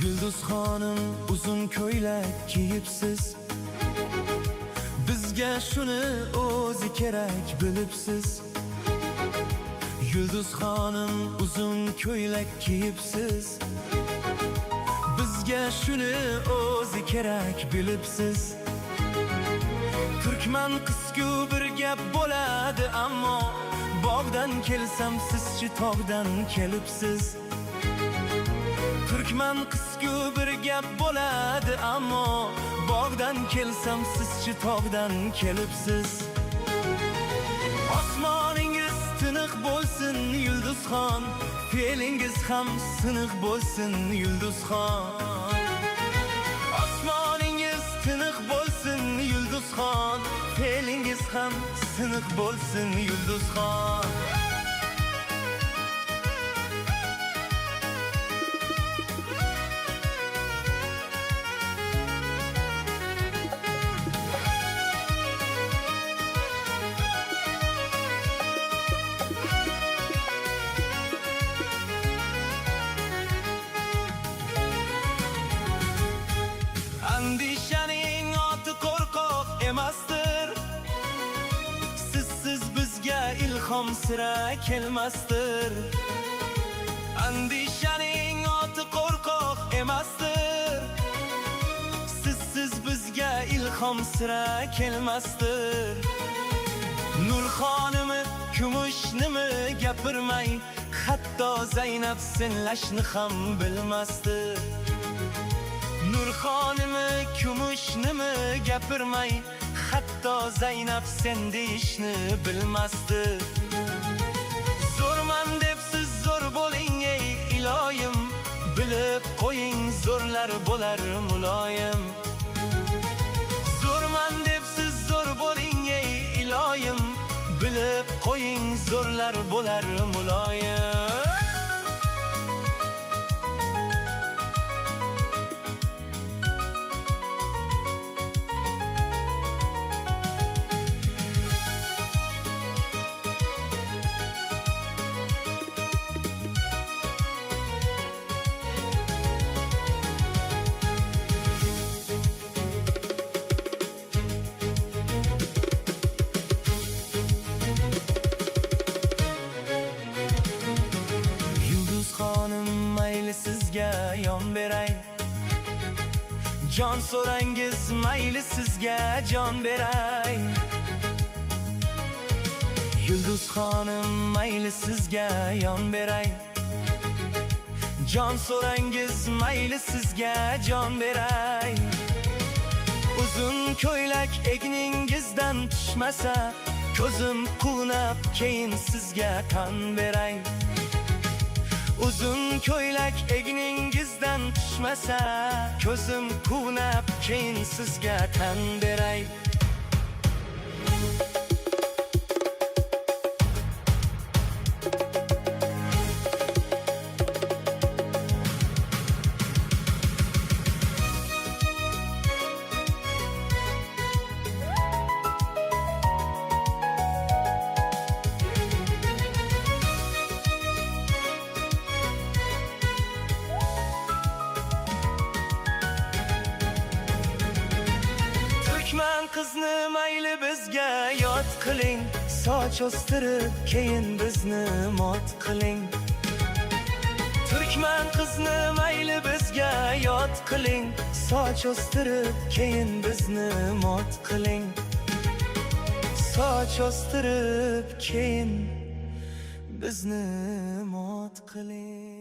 Yulduz xonim uzun ko'ylak kiyibsiz, bizga shuni o'zi kerak bilibsiz. Yulduz xonim uzun ko'ylak kiyibsiz, bizga shuni o'zi kerak bilibsiz. Turkman qizku bir gap bo'ladi, ammo bog'dan kelsam sizchi tog'dan kelibsiz. Turkman qizku bir gap bo'ladi, ammo bog'dan kelsam sizchi tog'dan kelibsiz. Osmoningiz tiniq bo'lsin Yulduzxon, fe'lingiz ham siniq bo'lsin Yulduzxon. Osmoningiz tiniq bo'lsin Yulduzxon, fe'lingiz ham siniq bo'lsin Yulduzxon. Andishaning oti qo'rqoq emasdir, sizsiz bizga ilhom sira kelmasdir. Andishaning oti qo'rqoq emasdir, sizsiz bizga ilhom sira kelmasdir. Nurxonimi kumushnimi gapirmay, hatto Zaynab senlashni ham bilmasdir. Nurxonimi kumushnimi gapirmay, hatto Zaynab sen deyishni bilmasdi. Zo'rman deb siz zo'r bo'ling ey iloyim, bilib qo'ying zo'rlar bo'lar muloyim. Zo'rman deb siz zo'r bo'ling ey iloyim, bilib qo'ying zo'rlar bo'lar muloyim. Xonim mayli sizga yon beray, jon so'rangiz mayli sizga jon beray. Yulduz xonim mayli sizga yon beray, jon so'rangiz mayli sizga jon beray. Uzun ko'ylak egningizdan tushmasa, ko'zim quvnab keyin sizga tan beray. Uzun ko'ylak egningizdan tushmasa, ko'zim quvnab keyin sizga tan beray. Turkman qizni mayli bizga yot qiling, soch o'stirib keyin bizni mot qiling. Turkman qizni mayli bizga yot qiling, soch o'stirib keyin bizni mot qiling. Soch o'stirib keyin bizni mot qiling.